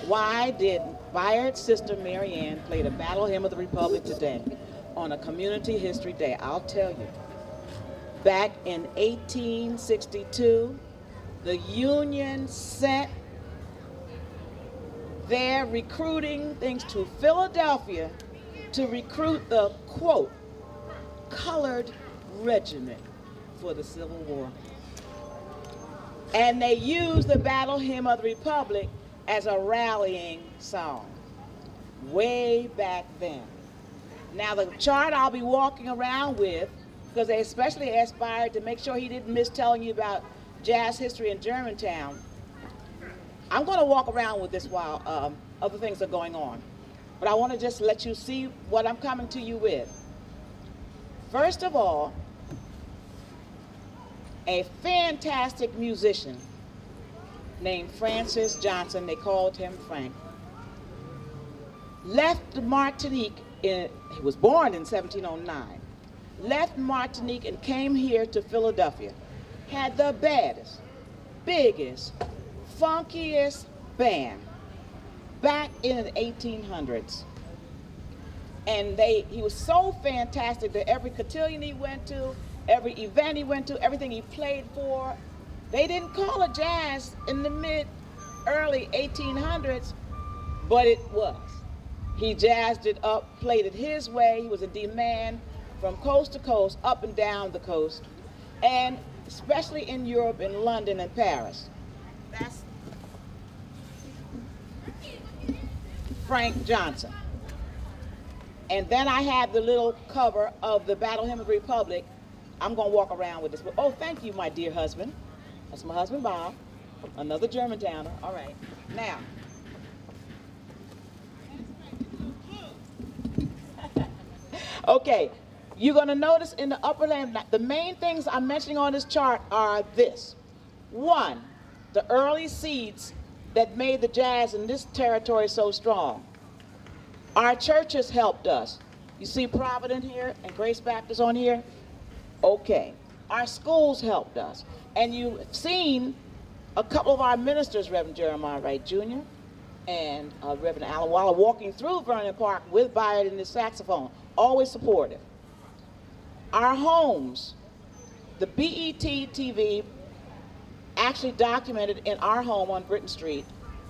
Why did Byard's sister Mary Ann play the Battle Hymn of the Republic today on a Community History Day? I'll tell you. Back in 1862, the Union sent their recruiting things to Philadelphia to recruit the, quote, colored regiment for the Civil War. And they used the Battle Hymn of the Republic as a rallying song way back then. Now the chart I'll be walking around with, because they especially asked Byard to make sure he didn't miss telling you about jazz history in Germantown. I'm going to walk around with this while other things are going on. But I want to just let you see what I'm coming to you with. First of all, a fantastic musician named Francis Johnson, they called him Frank, left Martinique, he was born in 1709, left Martinique and came here to Philadelphia, had the baddest, biggest, funkiest band back in the 1800s. And he was so fantastic that every cotillion he went to, every event he went to, everything he played for, they didn't call it jazz in the early 1800s, but it was. He jazzed it up, played it his way. He was in demand from coast to coast, up and down the coast, and especially in Europe, in London and Paris. That's Frank Johnson. And then I have the little cover of the Battle Hymn of the Republic. I'm going to walk around with this. Oh, thank you, my dear husband. That's my husband, Bob, another Germantowner. All right. Now, okay, you're going to notice in the upper left, the main things I'm mentioning on this chart are this. One, the early seeds that made the jazz in this territory so strong. Our churches helped us. You see Provident here and Grace Baptist on here? Okay. Our schools helped us. And you've seen a couple of our ministers, Reverend Jeremiah Wright Jr. and Reverend Alan Waller, walking through Vernon Park with Byard and his saxophone, always supportive. Our homes, the BET TV actually documented in our home on Britton Street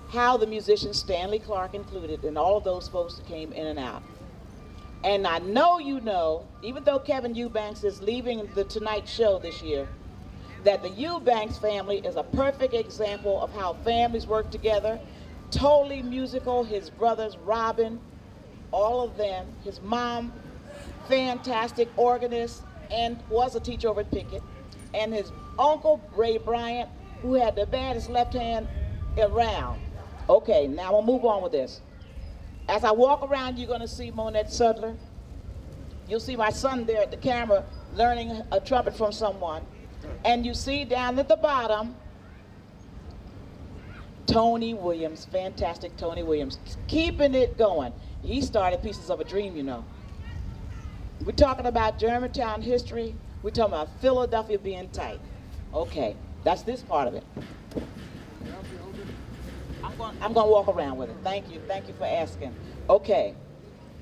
how the musicians, Stanley Clark included, and all of those folks that came in and out. And I know you know, even though Kevin Eubanks is leaving the Tonight Show this year, that the Eubanks family is a perfect example of how families work together, totally musical. His brothers, Robin, all of them. His mom, fantastic organist, and was a teacher over at Pickett. And his uncle, Ray Bryant, who had the baddest left hand around. Okay, now we'll move on with this. As I walk around, you're going to see Monette Sudler. You'll see my son there at the camera learning a trumpet from someone. And you see down at the bottom, Tony Williams, fantastic Tony Williams, keeping it going. He started Pieces of a Dream, you know. We're talking about Germantown history. We're talking about Philadelphia being tight. Okay, that's this part of it. I'm going to walk around with it. Thank you for asking. Okay,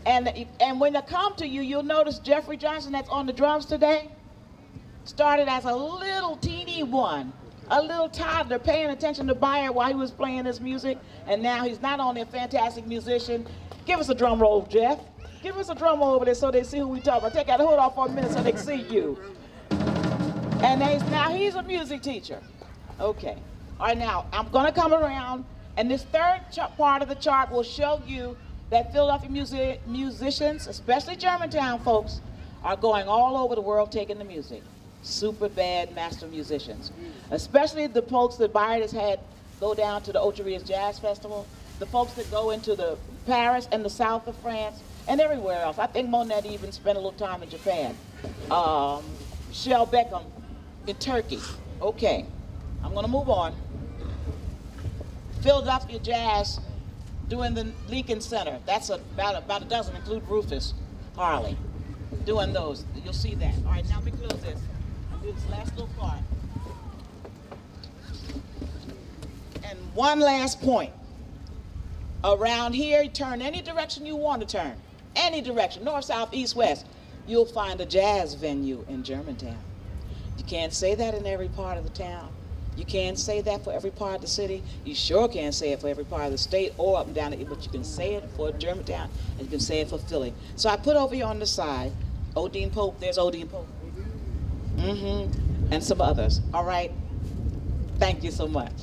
and when I come to you, you'll notice Jeffrey Johnson, that's on the drums today, started as a little teeny one, a little toddler paying attention to Byard while he was playing his music, and now he's not only a fantastic musician. Give us a drum roll, Jeff. Give us a drum roll over there so they see who we talk about. Take that hood off for a minute so they can see you. And now he's a music teacher. Okay. All right, now I'm going to come around, and this third part of the chart will show you that Philadelphia musicians, especially Germantown folks, are going all over the world taking the music. Super bad master musicians. Especially the folks that Byard has had go down to the Oteria's Jazz Festival, the folks that go into the Paris and the south of France, and everywhere else. I think Monet even spent a little time in Japan. Shel Beckham in Turkey. Okay, I'm gonna move on. Philadelphia Jazz doing the Lincoln Center. That's about a dozen, include Rufus Harley, doing those. You'll see that. All right, now let me close this. I'll do this last little part. And one last point. Around here, turn any direction you want to turn. Any direction, north, south, east, west. You'll find a jazz venue in Germantown. You can't say that in every part of the town. You can't say that for every part of the city. You sure can't say it for every part of the state or up and down, but you can say it for Germantown and you can say it for Philly. So I put over here on the side, Odine Pope, there's Odine Pope. And some others. All right. Thank you so much.